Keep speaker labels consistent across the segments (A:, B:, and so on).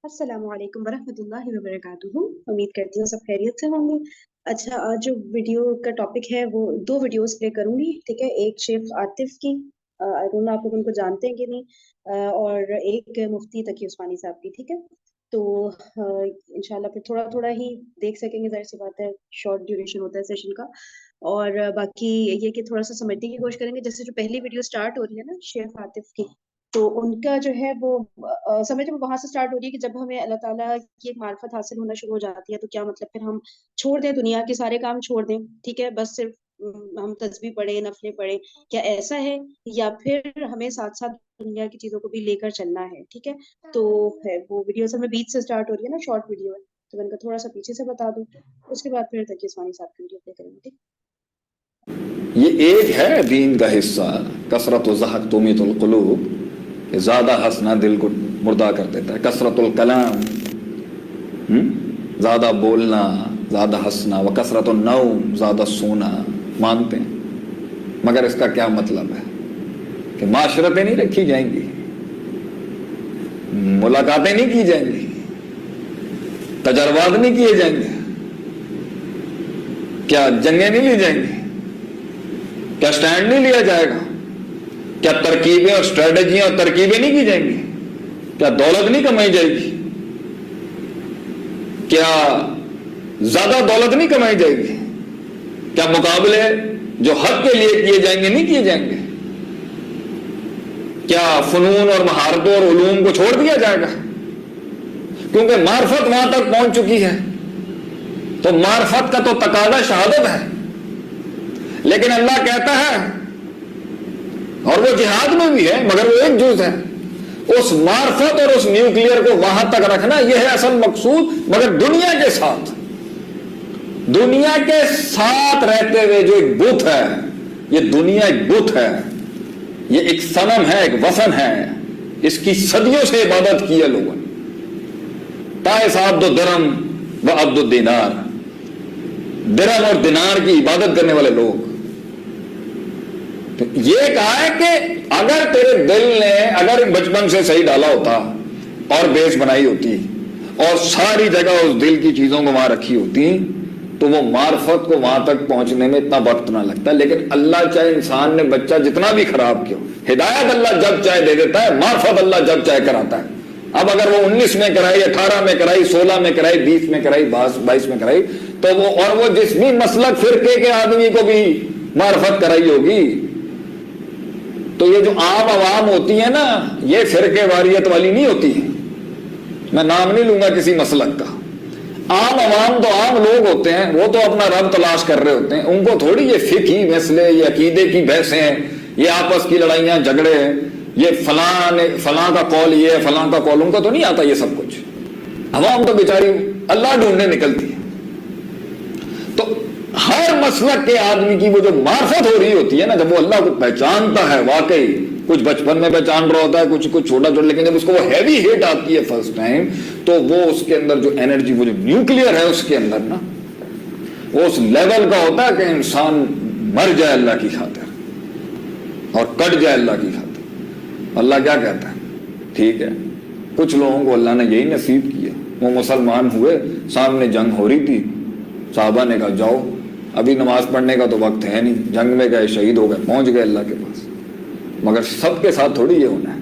A: अस्सलाम वालेकुम वरहमतुल्लाहि वबरकातुहू। उम्मीद करती हूँ सब खैरियत से होंगे। अच्छा, आज जो वीडियो का टॉपिक है वो दो वीडियोस प्ले करूंगी, ठीक है। एक शेख आतिफ की, आई डोंट नो आप लोग उनको जानते हैं कि नहीं, और एक मुफ्ती तकी उस्मानी साहब की, ठीक है। तो इंशाल्लाह फिर थोड़ा थोड़ा ही देख सकेंगे, जाहिर सी बात है, शॉर्ट ड्यूरेशन होता है सेशन का। और बाकी ये कि थोड़ा सा समझने की कोशिश करेंगे। जैसे जो पहली वीडियो स्टार्ट हो रही है ना शेख आतिफ की, तो उनका जो है वो समझ में वहां से स्टार्ट हो रही है कि जब हमें अल्लाह ताला की एक मार्फत हासिल होना शुरू हो जाती है तो क्या मतलब फिर हम छोड़ दें, दुनिया के सारे काम छोड़ दें, ठीक है, बस सिर्फ हम तस्बीह पढ़े, नफले पढ़े, क्या ऐसा है? या फिर हमें साथ साथ दुनिया की चीजों को भी लेकर चलना है, ठीक है। तो है वो वीडियो असल में बीच से स्टार्ट हो रही है ना, शॉर्ट वीडियो है, तो मैं इनका थोड़ा सा पीछे से बता दूं, उसके बाद फिर तकी उस्मानी साहब की वीडियो प्ले करेंगे, ठीक।
B: ये एक है दीन का हिस्सा, कसरत ज़हक तुमीतुल क़ुलूब, ज़्यादा हंसना दिल को मुर्दा कर देता है। कसरतुल कलाम, ज़्यादा बोलना, ज़्यादा हंसना, व कसरतुन नौम, ज़्यादा सोना, मानते हैं। मगर इसका क्या मतलब है कि माशरतें नहीं रखी जाएंगी, मुलाकातें नहीं की जाएंगी, तजर्बात नहीं किए जाएंगे, क्या जंगें नहीं ली जाएंगी, क्या स्टैंड नहीं लिया जाएगा, क्या तरकीबें और स्ट्रेटजियां और तरकीबें नहीं की जाएंगी, क्या दौलत नहीं कमाई जाएगी, क्या ज्यादा दौलत नहीं कमाई जाएगी, क्या मुकाबले जो हक के लिए किए जाएंगे नहीं किए जाएंगे, क्या फनून और महारतों और उलूम को छोड़ दिया जाएगा? क्योंकि मार्फत वहां तक पहुंच चुकी है, तो मार्फत का तो तकाजा शहादत है। लेकिन अल्लाह कहता है, और वो जिहाद में भी है, मगर वो एक जुज है, उस मार्फत और उस न्यूक्लियर को वहां तक रखना, यह है असल मकसूद। मगर दुनिया के साथ, दुनिया के साथ रहते हुए जो एक बुत है, ये दुनिया एक बुत है, ये एक सनम है, एक वसन है, इसकी सदियों से इबादत की है लोगों ने। ताइस अब्दु दिरहम व अब्दु दीनार, दिरहम और दिनार की इबादत करने वाले लोग। तो ये कहा है कि अगर तेरे दिल ने अगर बचपन से सही डाला होता और बेस बनाई होती और सारी जगह उस दिल की चीजों को वहां रखी होती, तो वो मार्फत को वहां तक पहुंचने में इतना वक्त ना लगता। लेकिन अल्लाह चाहे इंसान ने बच्चा जितना भी खराब किया, हिदायत अल्लाह जब चाहे दे देता है, मार्फत अल्लाह जब चाहे कराता है। अब अगर वो 19 में कराई, 18 में कराई, 16 में कराई, 20 में कराई, 22 में कराई, तो वो और वो जिस भी मसलक फिरके के आदमी को भी मार्फत कराई होगी। तो ये जो आम आवाम होती है ना, ये फिरके वारियत वाली नहीं होती है। मैं नाम नहीं लूंगा किसी मसलक का। आम आवाम तो आम लोग होते हैं, वो तो अपना रब तलाश कर रहे होते हैं। उनको थोड़ी ये फिकी मसले, ये अकीदे की बहसें, ये आपस की लड़ाइयां झगड़े, ये फलां का कौल, ये फलां का कौल, उनको तो नहीं आता ये सब कुछ। अवाम तो बेचारी अल्लाह ढूंढने निकलती है। तो हर मसलक के आदमी की वो जो मार्फत हो रही होती है ना, जब वो अल्लाह को पहचानता है, वाकई कुछ बचपन में पहचान रहा होता है, कुछ कुछ छोटा छोटा, लेकिन जब उसको वो हैवी हिट आती है फर्स्ट टाइम, तो वो उसके अंदर जो एनर्जी, वो जो न्यूक्लियर है उसके अंदर ना, वो उस लेवल का होता है कि इंसान मर जाए अल्लाह की खातिर और कट जाए अल्लाह की खातिर। अल्लाह क्या कहता है? ठीक है, कुछ लोगों को अल्लाह ने यही नसीब किया, वो मुसलमान हुए, सामने जंग हो रही थी, साहबा ने कहा जाओ, अभी नमाज पढ़ने का तो वक्त है नहीं, जंग में गए, शहीद हो गए, पहुंच गए अल्लाह के पास। मगर सबके साथ थोड़ी ये होना है।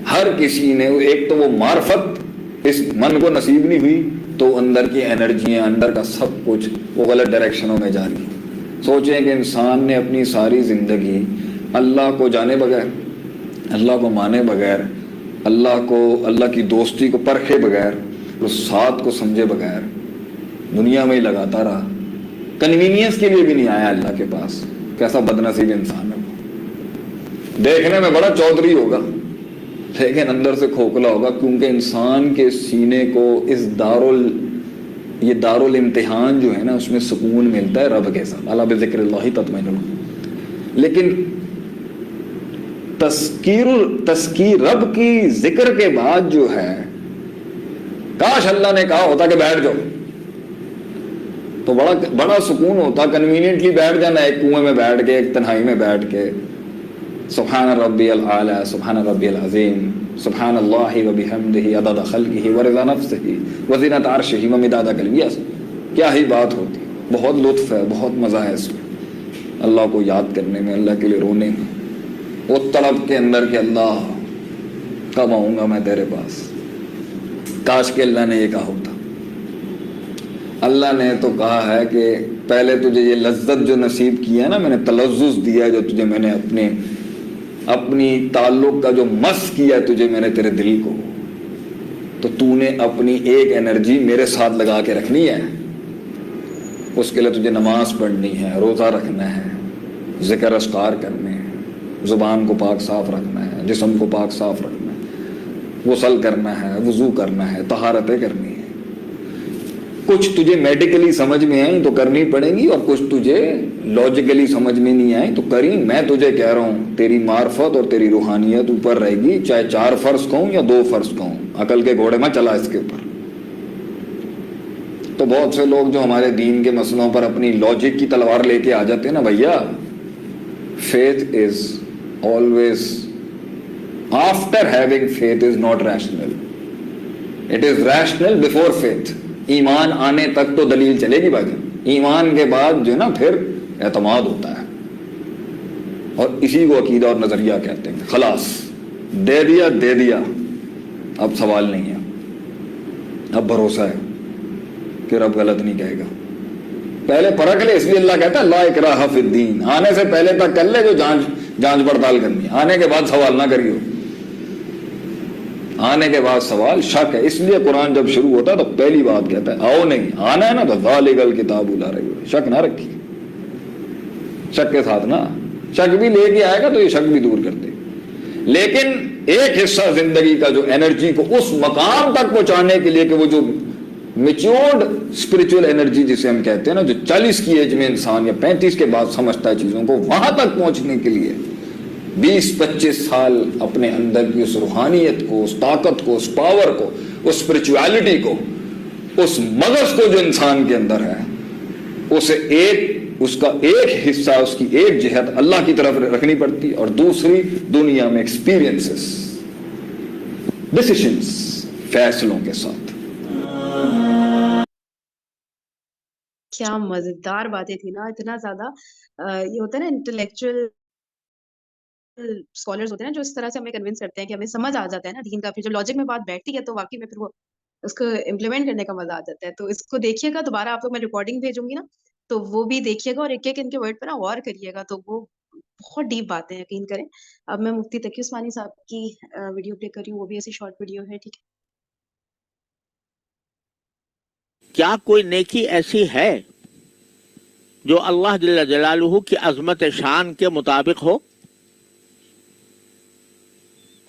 B: हर किसी ने, एक तो वो मार्फत इस मन को नसीब नहीं हुई, तो अंदर की एनर्जियां, अंदर का सब कुछ वो गलत डायरेक्शनों में जा रही। सोचें कि इंसान ने अपनी सारी जिंदगी अल्लाह को जाने बगैर, अल्लाह को माने बगैर, अल्लाह की दोस्ती को परखे बगैर, उस साथ को समझे बगैर दुनिया में ही लगाता रहा, कन्वीनियंस के लिए भी नहीं आया अल्लाह के पास। कैसा बदनसीब इंसान है वो। देखने में बड़ा चौधरी होगा, लेकिन अंदर से खोखला होगा, क्योंकि इंसान के सीने को इस ये दारुल इम्तिहान जो है ना, उसमें सुकून मिलता है रब के साथ। अला बिज़िक्रिल्लाहि तत्मइन्नुल क़ुलूब। लेकिन तज़कीर रब की जिक्र के बाद जो है, काश अल्लाह ने कहा होता कि बैठ जाओ, तो बड़ा सुकून होता। कन्वीनियंटली बैठ जाना, एक कुएं में बैठ के, एक तन्हाई में बैठ के, सुब्हान रब्बियल आला, सुब्हान रब्बियल अज़ीम, सुब्हान अल्लाहि व बिहम्दिही अदद खल्क़िही व रिज़ा नफ्सिही व ज़ीनत अर्शिही व मिदाद कलिमिही। क्या ही बात होती, बहुत लुत्फ़ है, बहुत मज़ा है इसमें, अल्लाह को याद करने में, अल्लाह के लिए रोने में, वो तलब के अंदर कि अल्लाह कब आऊँगा मैं तेरे पास। काश के अल्लाह ने ये कहा होता। अल्लाह ने तो कहा है कि पहले तुझे ये लज्जत जो नसीब की है ना, मैंने तलज़्ज़ुज़ दिया है जो तुझे मैंने अपनी ताल्लुक का जो मस किया है तुझे मैंने तेरे दिल को, तो तूने अपनी एक एनर्जी मेरे साथ लगा के रखनी है। उसके लिए तुझे नमाज पढ़नी है, रोज़ा रखना है, ज़िक्र अस्कार करने हैं, ज़ुबान को पाक साफ रखना है, जिस्म को पाक साफ रखना है, गुस्ल करना है, वज़ू करना है, तहारतें करनी है। कुछ तुझे मेडिकली समझ में आई तो करनी पड़ेगी और कुछ तुझे लॉजिकली समझ में नहीं आई तो करी। मैं तुझे कह रहा हूँ तेरी मार्फत और तेरी रूहानियत ऊपर रहेगी, चाहे 4 फर्ज कहूँ या 2 फर्ज कहूँ। अकल के घोड़े में चला इसके ऊपर। तो बहुत से लोग जो हमारे दीन के मसलों पर अपनी लॉजिक की तलवार लेके आ जाते हैं ना भैया, faith is always after having faith is not rational, it is rational before faith. ईमान आने तक तो दलील चलेगी भाई, ईमान के बाद जो है ना फिर एतमाद होता है, और इसी को अकीदा और नजरिया कहते हैं। खलास दे दिया, अब सवाल नहीं है, अब भरोसा है कि रब गलत नहीं कहेगा। पहले परख ले, इसलिए अल्लाह कहता है ला इकराहा फिद्दीन। आने से पहले तक कर ले जो जांच पड़ताल करनी है, आने के बाद सवाल ना करियो। आने के बाद सवाल शक है, इसलिए कुरान जब शुरू होता है तो पहली बात कहता है आओ नहीं, आना है ना तो ज़ालिकल किताब ला रही हो, शक ना रखिए। शक के साथ ना, शक भी लेके आएगा तो ये शक भी दूर कर दे। लेकिन एक हिस्सा जिंदगी का जो एनर्जी को उस मकाम तक पहुंचाने के लिए कि वो जो मैच्योर्ड स्पिरिचुअल एनर्जी जिसे हम कहते हैं ना, जो 40 की एज में इंसान या 35 के बाद समझता है चीजों को, वहां तक पहुंचने के लिए 20-25 साल अपने अंदर की उस रूहानियत को, उस ताकत को, उस पावर को, उस स्पिरिचुअलिटी को, उस मगज को जो इंसान के अंदर है, उसे उसका एक हिस्सा, उसकी एक जिहत अल्लाह की तरफ रखनी पड़ती है और दूसरी दुनिया में एक्सपीरियंसेस, डिसीजंस, फैसलों के साथ।
A: क्या मजेदार बातें थी ना, इतना ज्यादा ये होता है ना इंटेलेक्चुअल स्कॉलर्स होते हैं ना जो इस तरह से हमें कन्विंस करते हैं कि हमें समझ आ जाता है ना दीन का, फिर जब लॉजिक में बात बैठती है तो वाकई में फिर वो उसको इम्प्लीमेंट करने का मजा आ जाता है। तो इसको देखिएगा दोबारा, आप लोग मैं रिकॉर्डिंग भेजूंगी ना, तो वो भी देखिएगा और एक एक इनके वर्ड पर ना और करिएगा, तो वो बहुत डीप बातें हैं, यकीन करें। अब मैं मुफ्ती तकी उस्मानी साहब की वीडियो प्ले कर रही हूँ, वो भी ऐसी शॉर्ट वीडियो है, ठीक है।
C: क्या कोई नेकी ऐसी है जो अल्लाह जल्ल जलालुहु की अजमत शान के मुताबिक हो?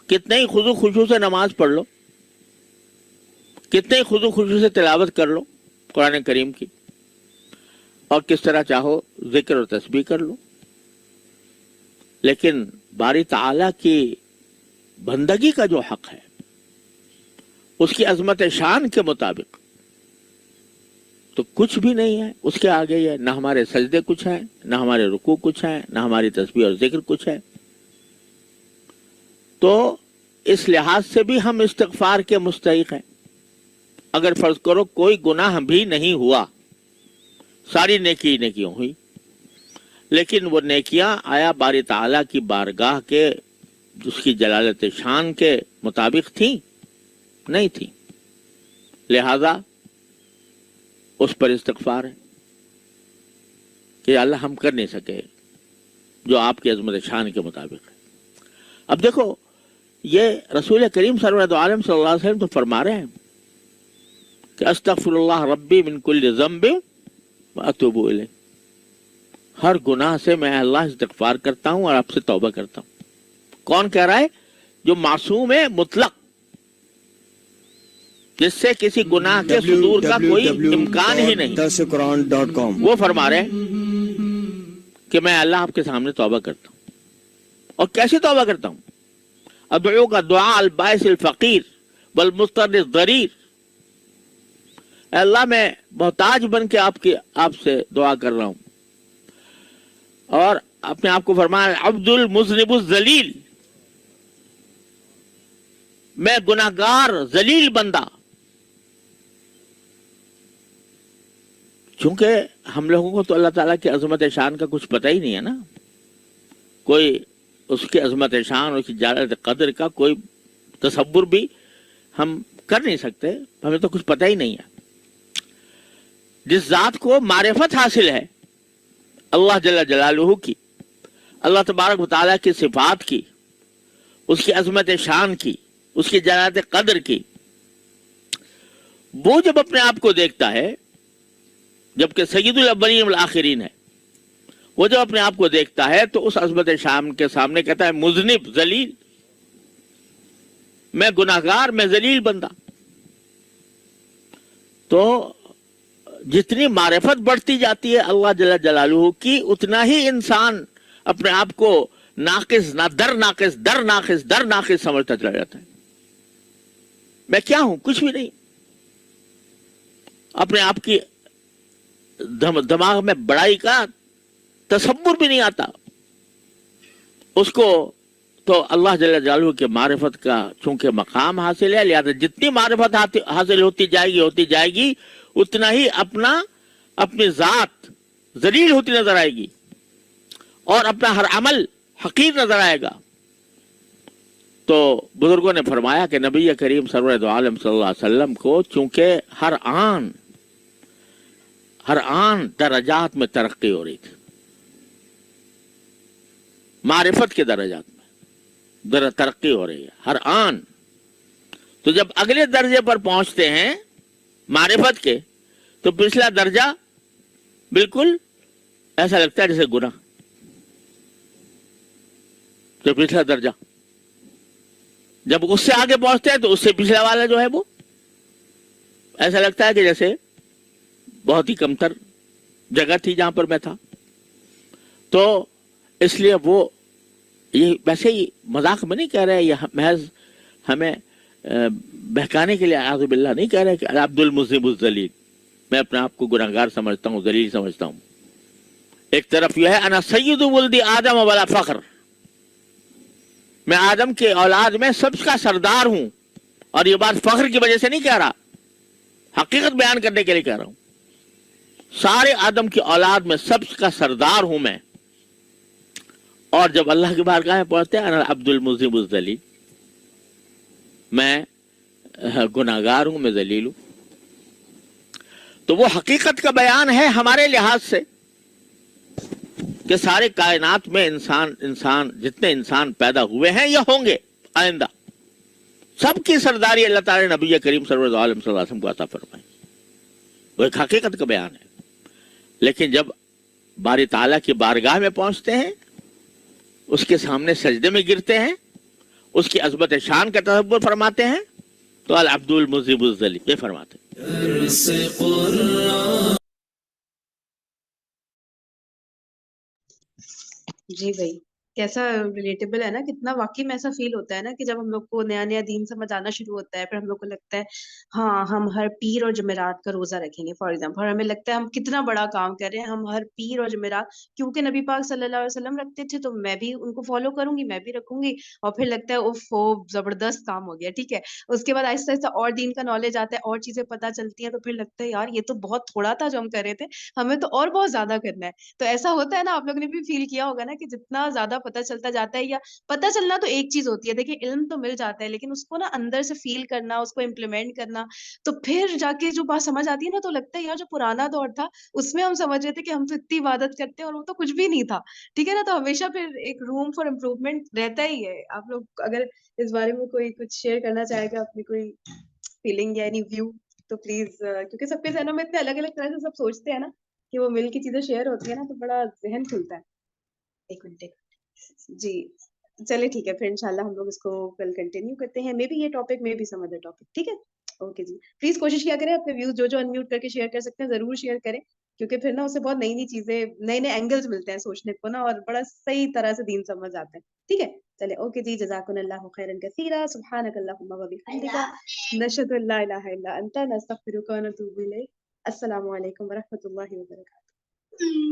C: कितने ही खुदू खुशू से नमाज पढ़ लो, कितने ही खुदू खुशू से तिलावत कर लो कुरान करीम की, और किस तरह चाहो जिक्र और तस्बीह कर लो, लेकिन बारी ताला की बंदगी का जो हक है उसकी अजमत शान के मुताबिक तो कुछ भी नहीं है। उसके आगे ये ना हमारे सजदे कुछ है, ना हमारे रुकू कुछ है, ना हमारी तस्बीह और जिक्र कुछ है। तो इस लिहाज से भी हम इस्तिग़फ़ार के मुस्तहिक़ हैं। अगर फर्ज करो कोई गुनाह भी नहीं हुआ, सारी नेकियां हुई, लेकिन वो नेकियां आया बारी ताला की बारगाह के उसकी जलालत शान के मुताबिक थी? नहीं थी। लिहाजा उस पर इस्तिग़फ़ार है कि अल्लाह हम कर नहीं सके जो आपकी अज़मत शान के मुताबिक है। अब देखो, ये रसूल करीम सल्लल्लाहु अलैहि वसल्लम तो फरमा रहे हैं कि अस्तग़फ़िरुल्लाह रब्बी मिन कुल्लि ज़ंबिन व अतूबु इलैह। हर गुनाह से मैं अल्लाह इस्तिग़फ़ार करता हूँ और आपसे तौबा करता हूँ। कौन कह रहा है? जो मासूम है मुतलक, जिससे किसी गुनाह के सुदूर का कोई इम्कान ही नहीं, वो फरमा रहे हैं कि मैं अल्लाह आपके सामने तौबा करता हूँ। और कैसे तौबा करता हूँ? अदुऊ का दुआ अल बाइस अल फकीर वल मुस्तरिर ज़रीर। अल्लाह मैं मोहताज बन के आपसे दुआ कर रहा हूँ, और अपने आप को फरमाया अब्दुल मुज़निबुल जलील, मैं गुनाहगार जलील बंदा। चूंकि हम लोगों को तो अल्लाह ताला की अजमत शान का कुछ पता ही नहीं है ना, कोई उसकी अजमत शान, उसकी जालत कदर का कोई तसव्वुर भी हम कर नहीं सकते, हमें तो कुछ पता ही नहीं है। जिस जात को मारिफत हासिल है अल्लाह जल्ल जलालुहु की, अल्लाह तबारक व तआला की सिफात की, उसकी अजमत शान की, उसकी जलालत कदर की, वो जब अपने आप को देखता है, जबकि सय्यदुल अव्वलीन वल आखिरीन है, वो जब अपने आप को देखता है तो उस अजमत शान के सामने कहता है मुज़निब जलील, मैं गुनाहगार, मैं जलील बंदा। तो जितनी मारिफत बढ़ती जाती है अल्लाह जल्ल जलालुहु की, उतना ही इंसान अपने आप को नाकिस, ना दर नाकिस, दर नाकिस, दर नाकिस समझता चला जाता है। मैं क्या हूं? कुछ भी नहीं। अपने आप की दिमाग में बड़ाई का तसव्वुर भी नहीं आता उसको। तो अल्लाह जल्ल जलालुहु के मारिफत का चूंकि मकाम हासिल है, लिहाजा जितनी मारिफत हासिल होती जाएगी उतना ही अपनी जात जलील होती नजर आएगी और अपना हर अमल हकीर नजर आएगा। तो बुजुर्गों ने फरमाया कि नबी करीम सरवर दो आलम सल्लल्लाहु अलैहि वसल्लम को चूंकि हर आन दर्जात में तरक्की हो रही थी, मारिफत के दर्जात में तरक्की हो रही है हर आन। तो जब अगले दर्जे पर पहुंचते हैं मारिफत के, तो पिछला दर्जा बिल्कुल ऐसा लगता है जैसे गुनाह। तो पिछला दर्जा जब उससे आगे पहुंचते हैं तो उससे पिछला वाला जो है वो ऐसा लगता है कि जैसे बहुत ही कमतर जगह थी जहां पर मैं था। तो इसलिए वो ये वैसे ही मजाक में नहीं कह रहे, ये महज हमें बहकाने के लिए आज़ु बिल्लाह नहीं कह रहे कि अब्दुल मुज़निबुल जलील, मैं अपने आप को गुनाहगार समझता हूँ, जलील समझता हूँ। एक तरफ यह है अना सय्यदु वल्दी आदम वला फख्र, मैं आदम के औलाद में सबका सरदार हूं। और ये बात फख्र की वजह से नहीं कह रहा, हकीकत बयान करने के लिए कह रहा हूं। सारे आदम की औलाद में सबका सरदार हूं मैं। और जब अल्लाह की बारगाह में पहुंचते हैं अना अब्दुल मुज़निबुल जलील, मैं गुनाहगार हूं, मैं जलील हूं। तो वो हकीकत का बयान है हमारे लिहाज से कि सारे कायनात में इंसान जितने इंसान पैदा हुए हैं या होंगे आइंदा, सबकी सरदारी अल्लाह ताला ने नबी करीम सल्लल्लाहु अलैहि वसल्लम को अता फरमाई। वो एक हकीकत का बयान है। लेकिन जब बारी ताला की बारगाह में पहुंचते हैं, उसके सामने सजदे में गिरते हैं, उसकी अज़मत शान का तसव्वुर फरमाते हैं, तो अल अब्दुल मुज़निबुल जलील ये फरमाते हैं।
A: जी भाई, कैसा रिलेटेबल है ना, कितना वाकई में ऐसा फील होता है ना कि जब हम लोग को नया नया दीन समझ आना शुरू होता है, फिर हम लोग को लगता है हाँ हम हर पीर और जुमेरात का रोजा रखेंगे फॉर एग्जाम्पल, और हमें लगता है हम कितना बड़ा काम कर रहे हैं, हम हर पीर और जुमेरात क्योंकि नबी पाक सल्लल्लाहु अलैहि वसल्लम रखते थे तो मैं भी उनको फॉलो करूंगी, मैं भी रखूंगी। और फिर लगता है उफ वो जबरदस्त काम हो गया, ठीक है। उसके बाद आहिस्ता आहिस्ता और दीन का नॉलेज आता है, और चीजें पता चलती हैं, तो फिर लगता है यार ये तो बहुत थोड़ा था जो हम कर रहे थे, हमें तो और बहुत ज्यादा करना है। तो ऐसा होता है ना, आप लोगों ने भी फील किया होगा ना कि जितना ज्यादा पता चलता जाता है, या पता चलना तो एक चीज होती है, देखिए इल्म तो मिल जाता है, लेकिन उसको ना अंदर से फील करना, उसको इम्प्लीमेंट करना, तो फिर जाके जो बात समझ आती है ना, तो लगता है यार जो पुराना दौर था उसमें हम समझ रहे थे कि हम तो इतनी इबादत करते हैं और वो तो कुछ भी नहीं था, ठीक है ना। तो हमेशा फिर एक रूम फॉर इम्प्रूवमेंट रहता ही है। आप लोग अगर इस बारे में कोई कुछ शेयर करना चाहेगा, अपनी कोई फीलिंग या एनी व्यू, तो प्लीज, क्योंकि सबके जहनों में इतने अलग अलग तरह से सब सोचते हैं ना कि वो मिल की चीजें शेयर होती है ना, तो बड़ा जहन खुलता है। एक मिनट जी, चलिए ठीक है, फिर इंशाल्लाह हम लोग इसको कल कंटिन्यू करते हैं, मे बी ये टॉपिक में भी सम अदर टॉपिक, ठीक है। ओके जी, प्लीज कोशिश किया करें अपने व्यूज जो अनम्यूट करके शेयर कर सकते हैं जरूर शेयर करें, क्योंकि फिर ना उससे बहुत नई नई चीजें, नए नए एंगल्स मिलते हैं सोचने को ना, और बड़ा सही तरह से दीन समझ आता है, ठीक है। चलिए ओके जी, जज़ाकुमुल्लाहु खैरन कसीरा, सुब्हानकल्लाहुम्मा व बिहम्दिका, नशहदु अल्ला इलाहा इल्ला अंता, नस्तगफिरुका व नतूबु इलैक। अस्सलामु अलैकुम व रहमतुल्लाहि व बरकातुहू।